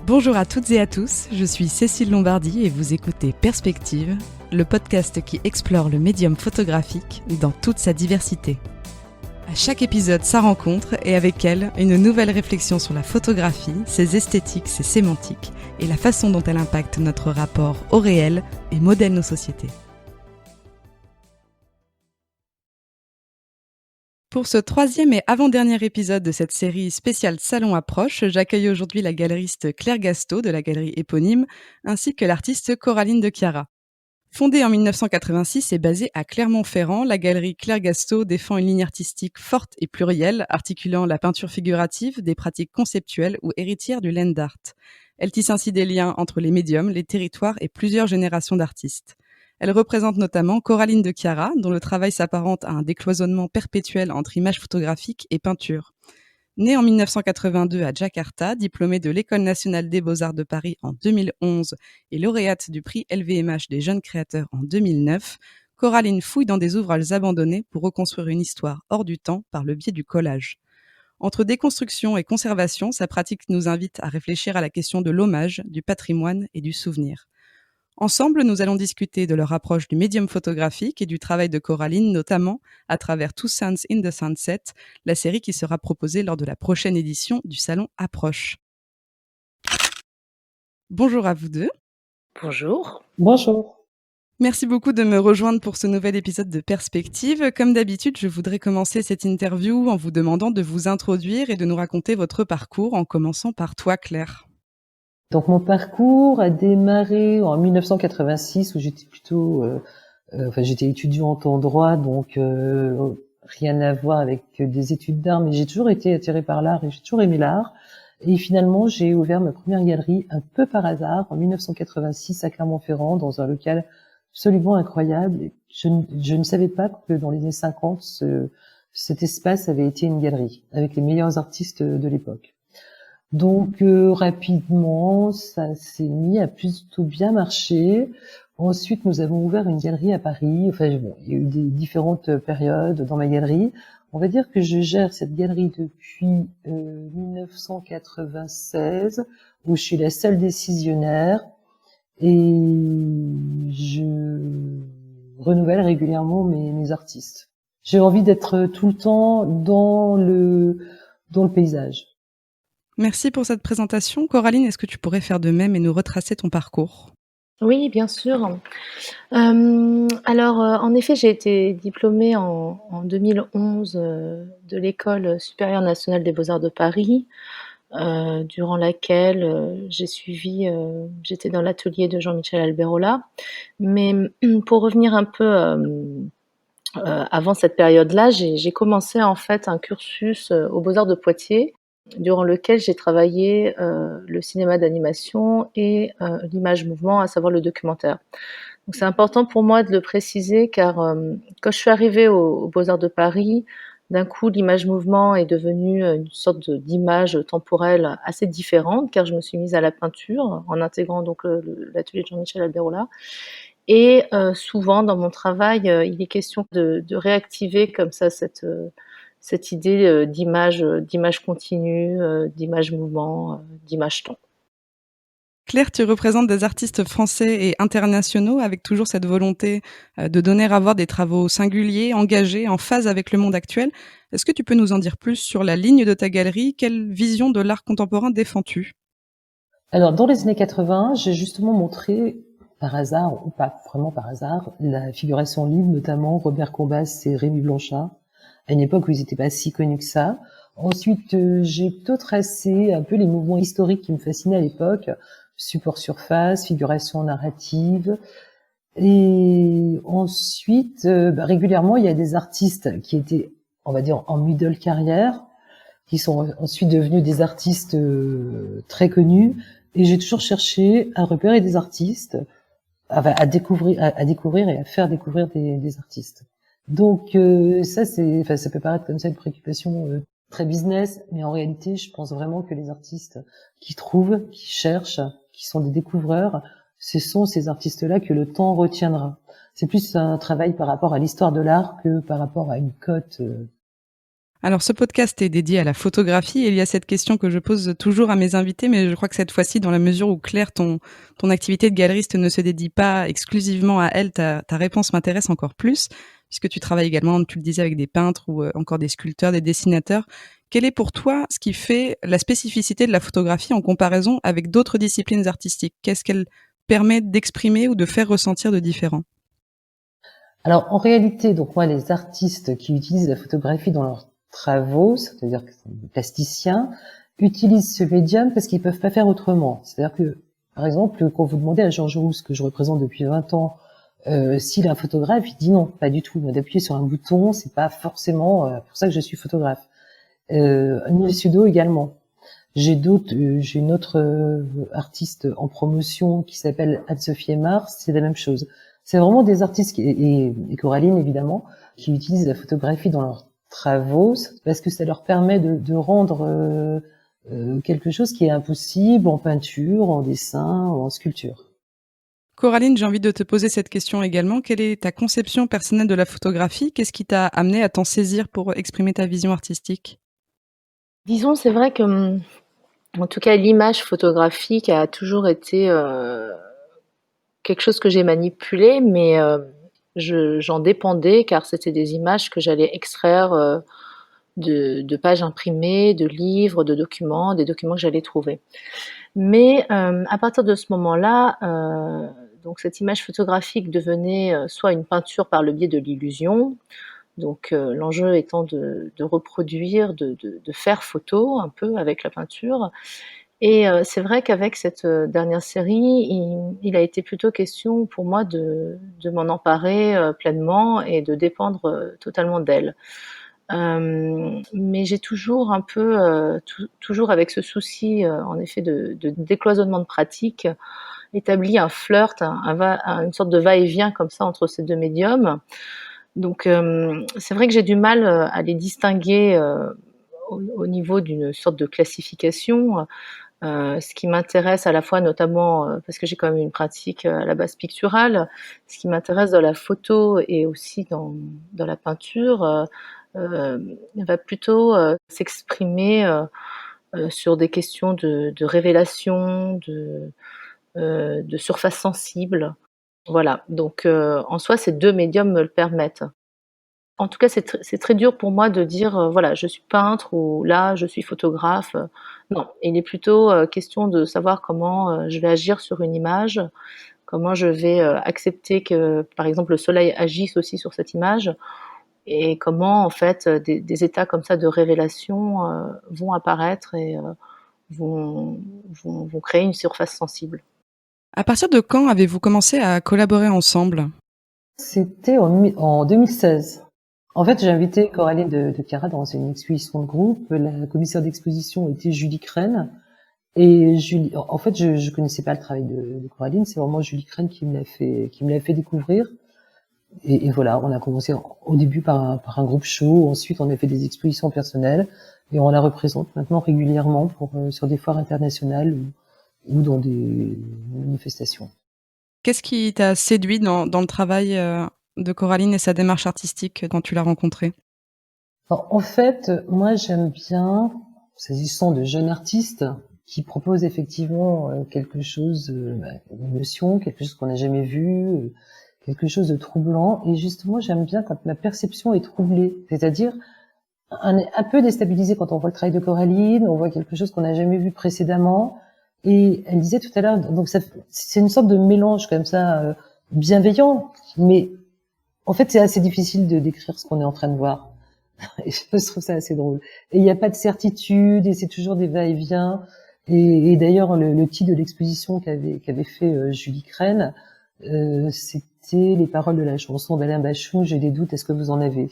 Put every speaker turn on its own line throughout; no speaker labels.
Bonjour à toutes et à tous, je suis Cécile Lombardi et vous écoutez Perspective, le podcast qui explore le médium photographique dans toute sa diversité. À chaque épisode, sa rencontre et avec elle, une nouvelle réflexion sur la photographie, ses esthétiques, ses sémantiques et la façon dont elle impacte notre rapport au réel et modèle nos sociétés. Pour ce troisième et avant-dernier épisode de cette série spéciale Salon Approche, j'accueille aujourd'hui la galeriste Claire Gasto de la galerie éponyme, ainsi que l'artiste Coraline de Chiara. Fondée en 1986 et basée à Clermont-Ferrand, la galerie Claire Gasto défend une ligne artistique forte et plurielle, articulant la peinture figurative, des pratiques conceptuelles ou héritières du land art. Elle tisse ainsi des liens entre les médiums, les territoires et plusieurs générations d'artistes. Elle représente notamment Coraline de Chiara, dont le travail s'apparente à un décloisonnement perpétuel entre images photographiques et peinture. Née en 1982 à Jakarta, diplômée de l'École nationale des beaux-arts de Paris en 2011 et lauréate du prix LVMH des jeunes créateurs en 2009, Coraline fouille dans des ouvrages abandonnés pour reconstruire une histoire hors du temps par le biais du collage. Entre déconstruction et conservation, sa pratique nous invite à réfléchir à la question de l'hommage, du patrimoine et du souvenir. Ensemble, nous allons discuter de leur approche du médium photographique et du travail de Coraline, notamment à travers Two Suns in the Sunset, la série qui sera proposée lors de la prochaine édition du Salon Approche. Bonjour à vous deux.
Bonjour.
Bonjour.
Merci beaucoup de me rejoindre pour ce nouvel épisode de Perspective. Comme d'habitude, je voudrais commencer cette interview en vous demandant de vous introduire et de nous raconter votre parcours, en commençant par toi, Claire.
Donc mon parcours a démarré en 1986 où j'étais j'étais étudiante en droit, donc rien à voir avec des études d'art, mais j'ai toujours été attirée par l'art et j'ai toujours aimé l'art. Et finalement, j'ai ouvert ma première galerie un peu par hasard en 1986 à Clermont-Ferrand dans un local absolument incroyable. Et je ne savais pas que dans les années 50, cet espace avait été une galerie avec les meilleurs artistes de l'époque. Donc rapidement, ça s'est mis à plutôt bien marcher. Ensuite, nous avons ouvert une galerie à Paris. Enfin bon, il y a eu des différentes périodes dans ma galerie. On va dire que je gère cette galerie depuis 1996, où je suis la seule décisionnaire et je renouvelle régulièrement mes artistes. J'ai envie d'être tout le temps dans le paysage.
Merci pour cette présentation. Coraline, est-ce que tu pourrais faire de même et nous retracer ton parcours ?
Oui, bien sûr. En effet, j'ai été diplômée en 2011 de l'École supérieure nationale des beaux-arts de Paris, durant laquelle j'étais dans l'atelier de Jean-Michel Alberola. Mais pour revenir un peu avant cette période-là, j'ai commencé en fait un cursus aux Beaux-Arts de Poitiers, durant lequel j'ai travaillé le cinéma d'animation et l'image mouvement, à savoir le documentaire. Donc c'est important pour moi de le préciser car quand je suis arrivée aux Beaux-Arts de Paris, d'un coup l'image mouvement est devenue une sorte d'image temporelle assez différente car je me suis mise à la peinture en intégrant donc l'atelier de Jean-Michel Alberola. Et souvent dans mon travail, il est question de réactiver comme ça cette idée d'image continue, d'image mouvement, d'image temps.
Claire, tu représentes des artistes français et internationaux avec toujours cette volonté de donner à voir des travaux singuliers, engagés, en phase avec le monde actuel. Est-ce que tu peux nous en dire plus sur la ligne de ta galerie ? Quelle vision de l'art contemporain défends-tu ?
Alors, dans les années 80, j'ai justement montré, par hasard, ou pas vraiment par hasard, la figuration libre, notamment Robert Courbas et Rémy Blanchard, à une époque où ils n'étaient pas si connus que ça. Ensuite, j'ai plutôt tracé un peu les mouvements historiques qui me fascinaient à l'époque, support surface, figuration narrative. Et ensuite, régulièrement, il y a des artistes qui étaient, on va dire, en middle carrière, qui sont ensuite devenus des artistes très connus. Et j'ai toujours cherché à repérer des artistes, à découvrir et à faire découvrir des artistes. Donc ça peut paraître comme ça une préoccupation très business, mais en réalité, je pense vraiment que les artistes qui trouvent, qui cherchent, qui sont des découvreurs, ce sont ces artistes-là que le temps retiendra. C'est plus un travail par rapport à l'histoire de l'art que par rapport à une cote.
Alors ce podcast est dédié à la photographie et il y a cette question que je pose toujours à mes invités, mais je crois que cette fois-ci, dans la mesure où Claire, ton activité de galeriste ne se dédie pas exclusivement à elle, ta réponse m'intéresse encore plus, puisque tu travailles également, tu le disais, avec des peintres ou encore des sculpteurs, des dessinateurs. Quel est pour toi ce qui fait la spécificité de la photographie en comparaison avec d'autres disciplines artistiques? Qu'est-ce qu'elle permet d'exprimer ou de faire ressentir de différent?
Alors en réalité, donc moi, les artistes qui utilisent la photographie dans leurs travaux, c'est-à-dire que les plasticiens, utilisent ce médium parce qu'ils peuvent pas faire autrement. C'est-à-dire que, par exemple, quand vous demandez à Georges Rousse, que je représente depuis 20 ans, s'il est un photographe, il dit non, pas du tout. Moi, d'appuyer sur un bouton, c'est pas forcément pour ça que je suis photographe. Neil Sudo également. J'ai une autre artiste en promotion qui s'appelle Anne-Sophie Mars, c'est la même chose. C'est vraiment des artistes, et Coraline évidemment, qui utilisent la photographie dans leurs travaux parce que ça leur permet de rendre quelque chose qui est impossible en peinture, en dessin, ou en sculpture.
Coraline, j'ai envie de te poser cette question également. Quelle est ta conception personnelle de la photographie? Qu'est-ce qui t'a amené à t'en saisir pour exprimer ta vision artistique?
Disons, c'est vrai que, en tout cas, l'image photographique a toujours été, quelque chose que j'ai manipulé, mais j'en dépendais car c'était des images que j'allais extraire de pages imprimées, de livres, de documents, des documents que j'allais trouver. Mais à partir de ce moment-là, donc cette image photographique devenait soit une peinture par le biais de l'illusion, donc l'enjeu étant de reproduire, de faire photo un peu avec la peinture. Et c'est vrai qu'avec cette dernière série, il a été plutôt question pour moi de m'en emparer pleinement et de dépendre totalement d'elle. Mais j'ai toujours un peu, toujours avec ce souci, en effet de décloisonnement de pratique, établi un flirt, une sorte de va-et-vient comme ça entre ces 2 médiums. Donc c'est vrai que j'ai du mal, à les distinguer, au niveau d'une sorte de classification. Ce qui m'intéresse à la fois notamment, parce que j'ai quand même une pratique, à la base picturale, ce qui m'intéresse dans la photo et aussi dans la peinture, va plutôt, s'exprimer, sur des questions de révélation, de surface sensible. Voilà, donc en soi, ces 2 médiums me le permettent. En tout cas, c'est très dur pour moi de dire, voilà, je suis peintre ou là, je suis photographe, non. Il est plutôt, question de savoir comment, je vais agir sur une image, comment je vais, accepter que, par exemple, le soleil agisse aussi sur cette image et comment, en fait, des états comme ça de révélation, vont apparaître et vont vont créer une surface sensible.
À partir de quand avez-vous commencé à collaborer ensemble?
C'était en 2016. En fait, j'ai invité Coraline de Chiara dans une exposition de groupe. La commissaire d'exposition était Julie Crène. Et Julie, en fait, je connaissais pas le travail de Coraline. C'est vraiment Julie Crène qui me l'a fait découvrir. Et voilà, on a commencé au début par un groupe show. Ensuite, on a fait des expositions personnelles. Et on la représente maintenant régulièrement sur des foires internationales ou dans des manifestations.
Qu'est-ce qui t'a séduit dans le travail, de Coraline et sa démarche artistique quand tu l'as rencontrée?
Alors, en fait, moi, j'aime bien, s'agissant de jeunes artistes qui proposent effectivement quelque chose, une émotion, quelque chose qu'on n'a jamais vu, quelque chose de troublant. Et justement, j'aime bien quand ma perception est troublée, c'est-à-dire un peu déstabilisée quand on voit le travail de Coraline, on voit quelque chose qu'on n'a jamais vu précédemment. Et elle disait tout à l'heure, donc c'est une sorte de mélange comme ça, bienveillant, mais en fait, c'est assez difficile de décrire ce qu'on est en train de voir. Et je trouve ça assez drôle. Et il n'y a pas de certitude, et c'est toujours des va-et-vient. Et d'ailleurs, le titre de l'exposition qu'avait fait Julie Crène, c'était les paroles de la chanson d'Alain Bachung, J'ai des doutes, est-ce que vous en avez?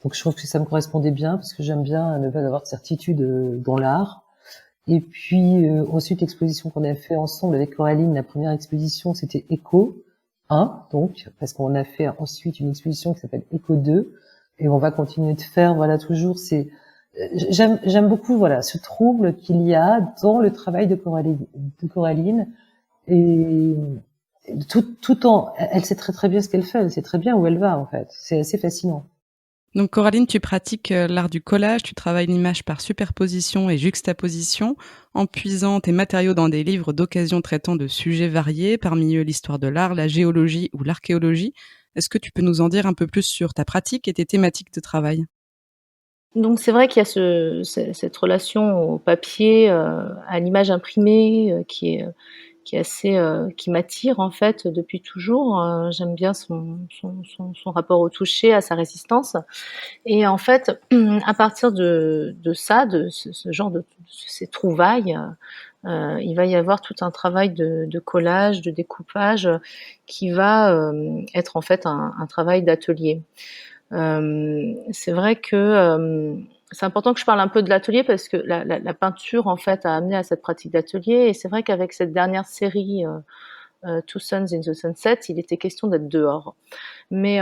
Donc je trouve que ça me correspondait bien, parce que j'aime bien ne pas avoir de certitude dans l'art. Et puis ensuite, l'exposition qu'on a fait ensemble avec Coraline, la première exposition, c'était Echo 1, donc, parce qu'on a fait ensuite une exposition qui s'appelle Echo 2, et on va continuer de faire, voilà, toujours, j'aime beaucoup, voilà, ce trouble qu'il y a dans le travail de Coraline, et tout en, elle sait très très bien ce qu'elle fait, elle sait très bien où elle va, en fait. C'est assez fascinant.
Donc Coraline, tu pratiques, l'art du collage, tu travailles l'image par superposition et juxtaposition, en puisant tes matériaux dans des livres d'occasion traitant de sujets variés, parmi eux l'histoire de l'art, la géologie ou l'archéologie. Est-ce que tu peux nous en dire un peu plus sur ta pratique et tes thématiques de travail?
Donc c'est vrai qu'il y a cette relation au papier, à l'image imprimée, qui est assez, qui m'attire en fait depuis toujours. J'aime bien son rapport au toucher, à sa résistance et en fait, à partir de ça, de ce genre de ces trouvailles, il va y avoir tout un travail de collage, de découpage, qui va, être en fait un travail d'atelier. C'est vrai que, c'est important que je parle un peu de l'atelier parce que la peinture en fait a amené à cette pratique d'atelier et c'est vrai qu'avec cette dernière série, Two Suns in the Sunset, il était question d'être dehors. Mais,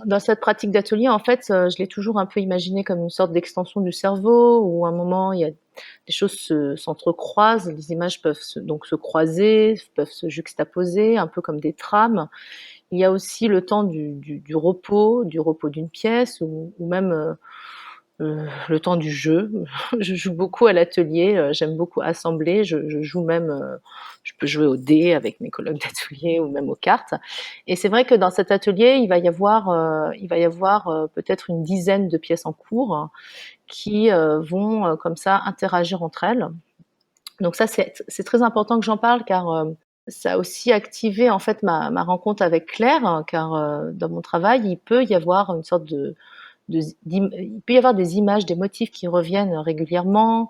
dans cette pratique d'atelier en fait, je l'ai toujours un peu imaginé comme une sorte d'extension du cerveau où à un moment il y a des choses s'entrecroisent, les images peuvent donc se croiser, peuvent se juxtaposer, un peu comme des trames. Il y a aussi le temps du repos d'une pièce ou même, le temps du jeu. Je joue beaucoup à l'atelier, j'aime beaucoup assembler, je joue même, je peux jouer aux dés avec mes collègues d'atelier ou même aux cartes et c'est vrai que dans cet atelier, il va y avoir, peut-être une dizaine de pièces en cours qui, vont, comme ça interagir entre elles. Donc ça, c'est très important que j'en parle car, ça a aussi activé en fait ma rencontre avec Claire, hein, car, dans mon travail, il peut y avoir une sorte il peut y avoir des images, des motifs qui reviennent régulièrement.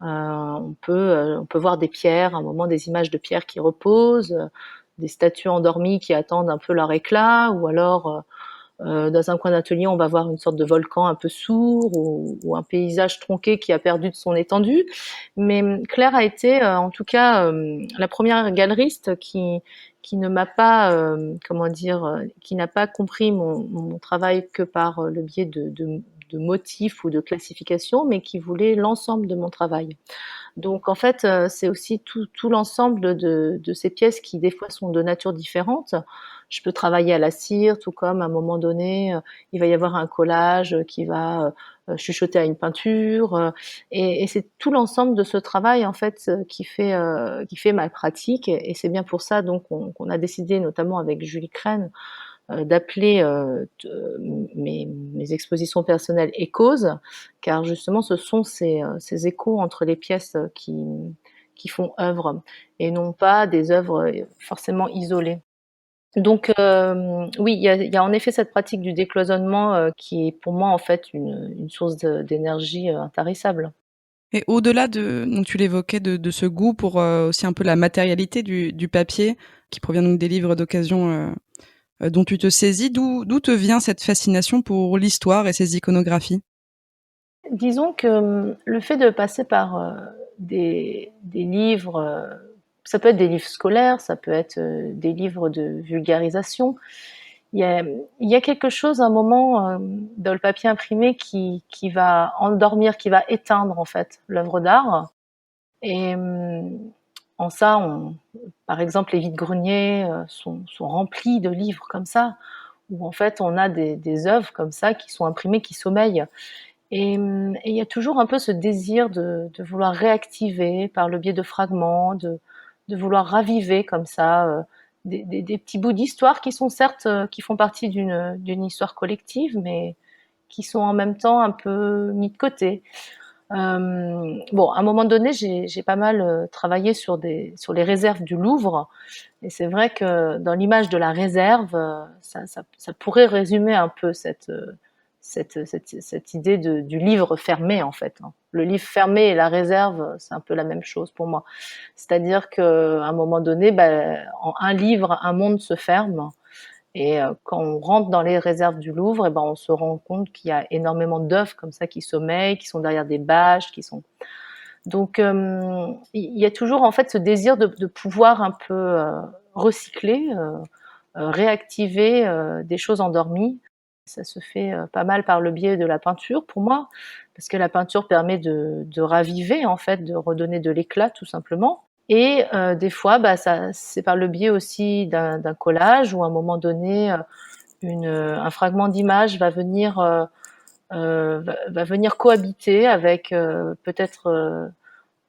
On peut voir des pierres, à un moment des images de pierres qui reposent, des statues endormies qui attendent un peu leur éclat, ou alors dans un coin d'atelier, on va voir une sorte de volcan un peu sourd ou un paysage tronqué qui a perdu de son étendue. Mais Claire a été, en tout cas, la première galeriste qui ne m'a pas, comment dire, qui n'a pas compris mon travail que par le biais de motifs ou de classification, mais qui voulait l'ensemble de mon travail. Donc en fait, c'est aussi tout l'ensemble de ces pièces qui des fois sont de nature différente. Je peux travailler à la cire, tout comme à un moment donné, il va y avoir un collage qui va, chuchoter à une peinture, et c'est tout l'ensemble de ce travail en fait, qui fait ma pratique et c'est bien pour ça donc qu'on a décidé notamment avec Julie Crène, d'appeler mes expositions personnelles échos, car justement ce sont ces échos entre les pièces qui font œuvre et non pas des œuvres forcément isolées. Donc oui, il y a en effet cette pratique du décloisonnement qui est pour moi en fait une source d'énergie intarissable.
Et au-delà donc tu l'évoquais de ce goût pour, aussi un peu la matérialité du papier, qui provient donc des livres d'occasion, dont tu te saisis, d'où te vient cette fascination pour l'histoire et ses iconographies?
Disons que le fait de passer par des livres, ça peut être des livres scolaires, ça peut être des livres de vulgarisation. Il y a quelque chose, un moment, dans le papier imprimé qui va endormir, qui va éteindre en fait l'œuvre d'art. Et en ça, par exemple, les vides-greniers sont remplis de livres comme ça, où en fait on a des œuvres comme ça qui sont imprimées, qui sommeillent. Et il y a toujours un peu ce désir de vouloir réactiver par le biais de fragments, de vouloir raviver comme ça des petits bouts d'histoire qui sont certes, qui font partie d'une histoire collective, mais qui sont en même temps un peu mis de côté. Bon, à un moment donné, j'ai pas mal travaillé sur les réserves du Louvre, et c'est vrai que dans l'image de la réserve, ça pourrait résumer un peu cette idée du livre fermé en fait, hein. Le livre fermé et la réserve, c'est un peu la même chose pour moi. C'est-à-dire qu'à un moment donné, en un livre, un monde se ferme et quand on rentre dans les réserves du Louvre, et ben on se rend compte qu'il y a énormément d'œuvres comme ça qui sommeillent, qui sont derrière des bâches, qui sont donc il y a toujours en fait ce désir de pouvoir un peu recycler, réactiver des choses endormies. Ça se fait pas mal par le biais de la peinture pour moi, parce que la peinture permet de raviver en fait, de redonner de l'éclat tout simplement. Et des fois, c'est par le biais aussi d'un collage où à un moment donné, un fragment d'image va venir va venir cohabiter avec peut-être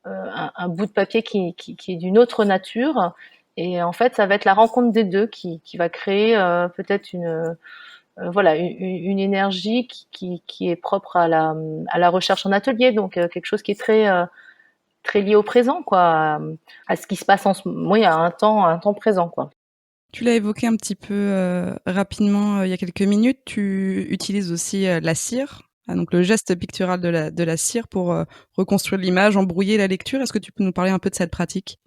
un bout de papier qui est d'une autre nature. Et en fait, ça va être la rencontre des deux qui va créer peut-être voilà, une énergie qui est propre à la recherche en atelier, donc quelque chose qui est très lié au présent, quoi, à ce qui se passe en ce moment, oui, à un temps présent, quoi.
Tu l'as évoqué un petit peu, rapidement, il y a quelques minutes. Tu utilises aussi, la cire, donc le geste pictural de la cire pour, reconstruire l'image, embrouiller la lecture. Est-ce que tu peux nous parler un peu de cette pratique?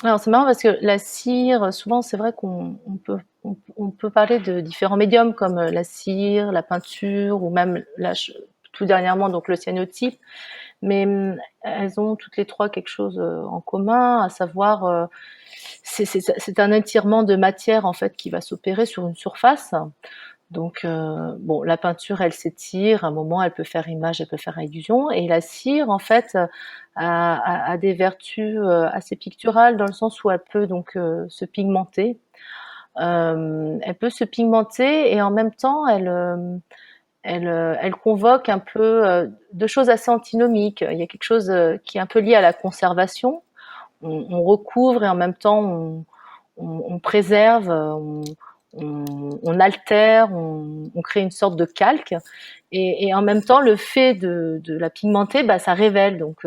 Alors c'est marrant parce que la cire, souvent c'est vrai on peut parler de différents médiums comme la cire, la peinture ou même là, tout dernièrement donc le cyanotype, mais elles ont toutes les trois quelque chose en commun, à savoir c'est un étirement de matière en fait qui va s'opérer sur une surface. Donc bon, la peinture, elle s'étire, à un moment, elle peut faire image, elle peut faire illusion, et la cire, en fait, a des vertus assez picturales dans le sens où elle peut donc se pigmenter. Elle peut se pigmenter et en même temps, elle convoque un peu de choses assez antinomiques. Il y a quelque chose qui est un peu lié à la conservation. On recouvre et en même temps on préserve, on altère, on crée une sorte de calque. Et en même temps, le fait de la pigmenter, bah, ça révèle. Donc,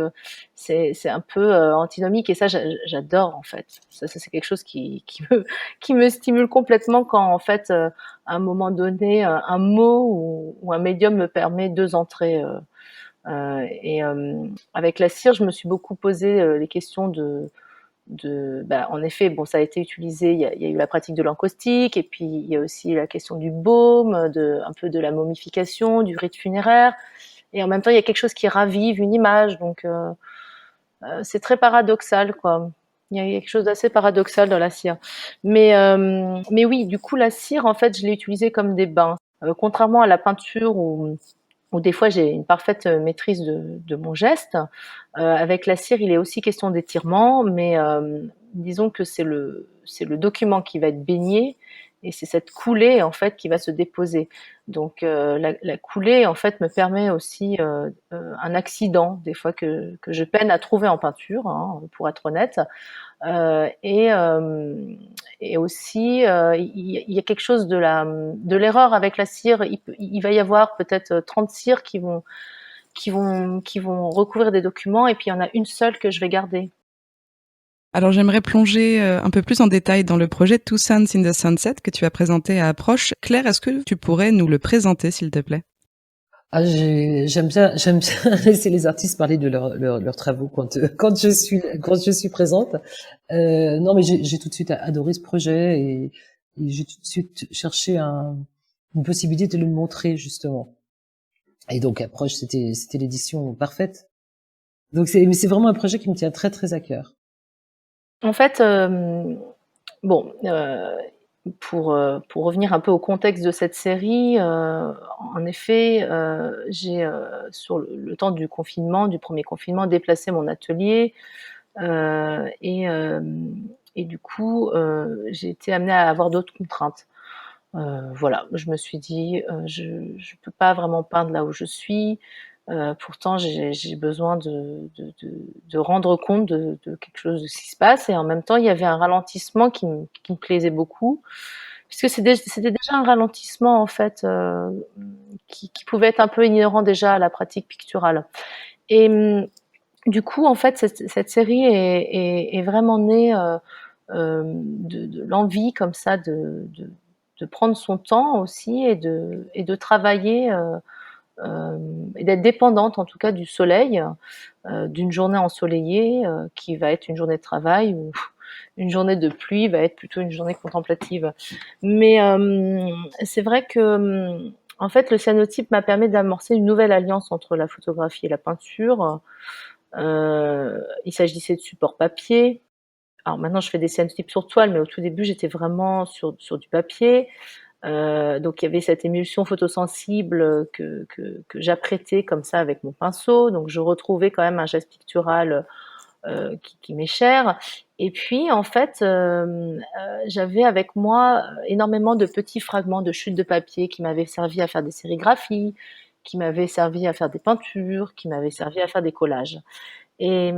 c'est un peu antinomique. Et ça, j'adore, en fait. Ça, c'est quelque chose qui me stimule complètement quand, en fait, à un moment donné, un mot ou un médium me permet deux entrées. Avec la cire, je me suis beaucoup posé les questions bah, en effet, bon, ça a été utilisé. Il y a eu la pratique de l'encaustique, et puis il y a aussi la question du baume, un peu de la momification, du rite funéraire. Et en même temps, il y a quelque chose qui ravive une image. Donc, c'est très paradoxal, quoi. Il y a quelque chose d'assez paradoxal dans la cire. Mais oui, du coup, la cire, en fait, je l'ai utilisée comme des bains. Contrairement à la peinture où des fois j'ai une parfaite maîtrise de mon geste. Avec la cire, il est aussi question d'étirement, mais disons que c'est le document qui va être baigné et c'est cette coulée en fait qui va se déposer. Donc la coulée en fait me permet aussi un accident des fois que je peine à trouver en peinture, hein, pour être honnête. Euh, et, euh, et aussi, il y a quelque chose de l'erreur avec la cire. Il va y avoir peut-être 30 cires qui vont recouvrir des documents, et puis il y en a une seule que je vais garder.
Alors j'aimerais plonger, un peu plus en détail dans le projet Two Suns in the Sunset que tu as présenté à Approche. Claire, est-ce que tu pourrais nous le présenter, s'il te plaît?
Ah, j'aime bien laisser les artistes parler de leurs travaux quand je suis présente. Non, mais j'ai tout de suite adoré ce projet et j'ai tout de suite cherché une possibilité de le montrer justement. Et donc Approche, c'était l'édition parfaite. Donc mais c'est vraiment un projet qui me tient très très à cœur.
En fait, bon, pour revenir un peu au contexte de cette série, en effet, j'ai, sur le temps du confinement, du premier confinement, déplacé mon atelier, heu et hem et du coup, j'ai été amenée à avoir d'autres contraintes. Voilà, je me suis dit, je peux pas vraiment peindre là où je suis, pourtant j'ai besoin de rendre compte de quelque chose de ce qui se passe, et en même temps, il y avait un ralentissement qui me plaisait beaucoup, puisque c'était déjà un ralentissement en fait, qui pouvait être un peu inhérent déjà à la pratique picturale. Et du coup, en fait, cette série est vraiment née, de l'envie comme ça de prendre son temps aussi et de travailler, et d'être dépendante en tout cas du soleil, d'une journée ensoleillée, qui va être une journée de travail, ou une journée de pluie va être plutôt une journée contemplative. Mais c'est vrai que, en fait, le cyanotype m'a permis d'amorcer une nouvelle alliance entre la photographie et la peinture. Il s'agissait de supports papier. Alors maintenant, je fais des cyanotypes sur toile, mais au tout début, j'étais vraiment sur du papier. Donc il y avait cette émulsion photosensible que j'apprêtais comme ça avec mon pinceau. Donc je retrouvais quand même un geste pictural qui m'est cher. Et puis en fait, j'avais avec moi énormément de petits fragments de chutes de papier qui m'avaient servi à faire des sérigraphies, qui m'avait servi à faire des peintures, qui m'avait servi à faire des collages. Et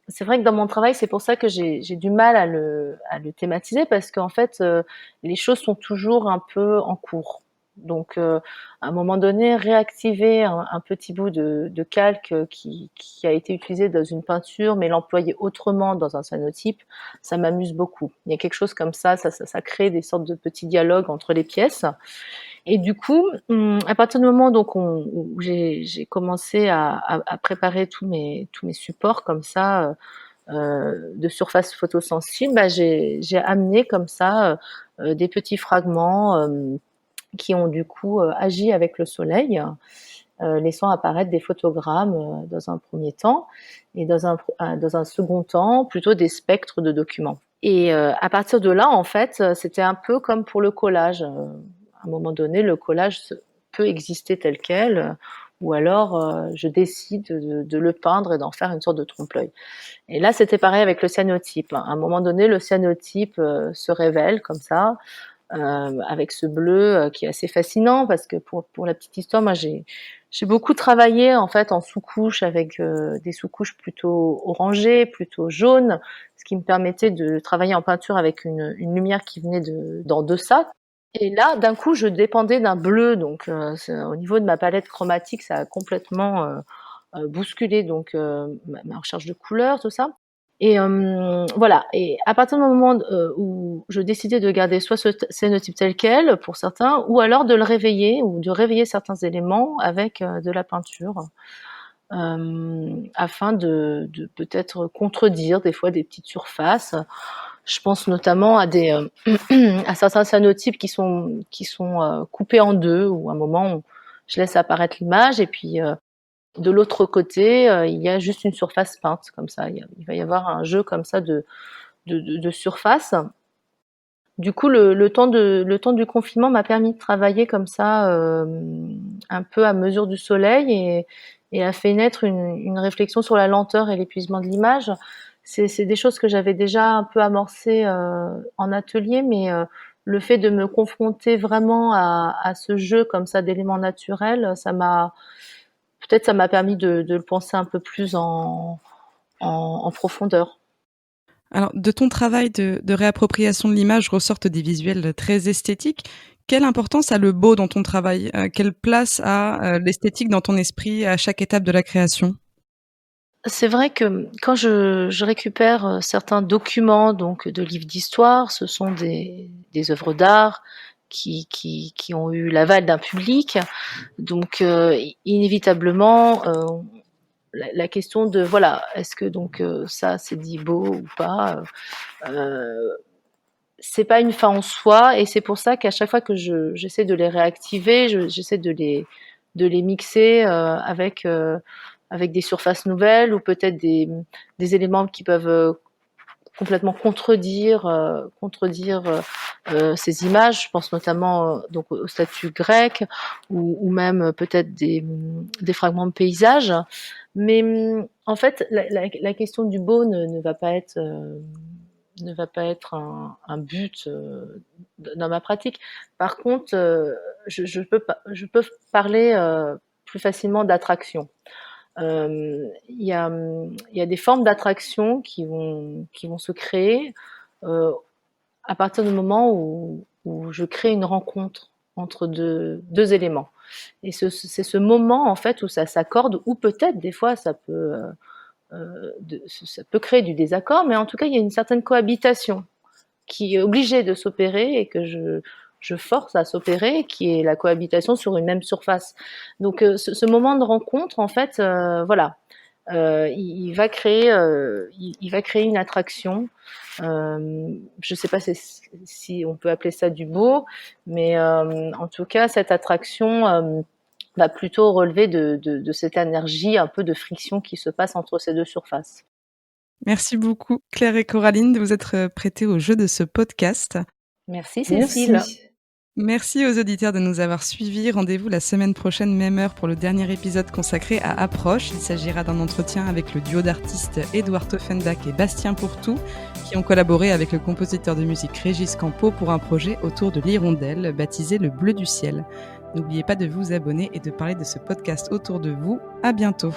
c'est vrai que dans mon travail, c'est pour ça que j'ai du mal à le thématiser parce qu'en fait, les choses sont toujours un peu en cours. Donc, à un moment donné, réactiver un petit bout de calque qui a été utilisé dans une peinture, mais l'employer autrement dans un cyanotype, ça m'amuse beaucoup. Il y a quelque chose comme ça crée des sortes de petits dialogues entre les pièces. Et du coup, à partir du moment donc où j'ai commencé à préparer tous mes supports comme ça, de surface photosensible, bah, j'ai amené comme ça des petits fragments qui ont du coup agi avec le soleil, laissant apparaître des photogrammes dans un premier temps et dans un second temps plutôt des spectres de documents. Et à partir de là, en fait, c'était un peu comme pour le collage. À un moment donné, le collage peut exister tel quel, ou alors je décide de le peindre et d'en faire une sorte de trompe-l'œil. Et là, c'était pareil avec le cyanotype. À un moment donné, le cyanotype se révèle comme ça, avec ce bleu qui est assez fascinant parce que pour la petite histoire, moi j'ai beaucoup travaillé en fait en sous-couche avec des sous-couches plutôt orangées, plutôt jaunes, ce qui me permettait de travailler en peinture avec une lumière qui venait d'en deçà. Et là, d'un coup, je dépendais d'un bleu, donc au niveau de ma palette chromatique, ça a complètement bousculé donc ma recherche de couleurs, tout ça. Et voilà. Et à partir du moment où je décidais de garder soit ce scénotype tel quel pour certains, ou alors de le réveiller ou de réveiller certains éléments avec de la peinture, afin de peut-être contredire des fois des petites surfaces. Je pense notamment à des à certains cyanotypes qui sont coupés en deux, où à un moment je laisse apparaître l'image et puis de l'autre côté, il y a juste une surface peinte comme ça. Il va y avoir un jeu comme ça de surface. Du coup, le temps du confinement m'a permis de travailler comme ça, un peu à mesure du soleil et a fait naître une réflexion sur la lenteur et l'épuisement de l'image. C'est des choses que j'avais déjà un peu amorcées en atelier, mais le fait de me confronter vraiment à ce jeu comme ça d'éléments naturels, ça m'a permis de le penser un peu plus en profondeur.
Alors, de ton travail de réappropriation de l'image ressortent des visuels très esthétiques. Quelle importance a le beau dans ton travail? Quelle place a, l'esthétique dans ton esprit à chaque étape de la création?
C'est vrai que quand je récupère certains documents donc de livres d'histoire, ce sont des œuvres d'art qui ont eu l'aval d'un public. Donc inévitablement, la question de voilà, est-ce que donc ça c'est dit beau ou pas? C'est pas une fin en soi et c'est pour ça qu'à chaque fois que j'essaie de les réactiver, j'essaie de les mixer avec des surfaces nouvelles ou peut-être des éléments qui peuvent complètement contredire ces images. Je pense notamment donc aux statues grecques ou même peut-être des fragments de paysages. Mais en fait, la question du beau ne va pas être un but dans ma pratique. Par contre, je peux parler plus facilement d'attraction. Il y a des formes d'attraction qui vont se créer à partir du moment où je crée une rencontre entre deux éléments. Et c'est ce moment en fait où ça s'accorde, ou peut-être des fois ça peut créer du désaccord, mais en tout cas il y a une certaine cohabitation qui est obligée de s'opérer et que je force à s'opérer, qui est la cohabitation sur une même surface. Donc ce moment de rencontre, en fait, voilà, il va créer une attraction. Je ne sais pas si on peut appeler ça du beau, mais en tout cas cette attraction va plutôt relever de cette énergie un peu de friction qui se passe entre ces deux surfaces.
Merci beaucoup, Claire et Coraline, de vous être prêtées au jeu de ce podcast.
Merci Cécile.
Merci.
Merci aux auditeurs de nous avoir suivis. Rendez-vous la semaine prochaine, même heure, pour le dernier épisode consacré à Approche. Il s'agira d'un entretien avec le duo d'artistes Édouard Toffenbach et Bastien Pourtout, qui ont collaboré avec le compositeur de musique Régis Campo pour un projet autour de l'hirondelle, baptisé Le Bleu du Ciel. N'oubliez pas de vous abonner et de parler de ce podcast autour de vous. À bientôt.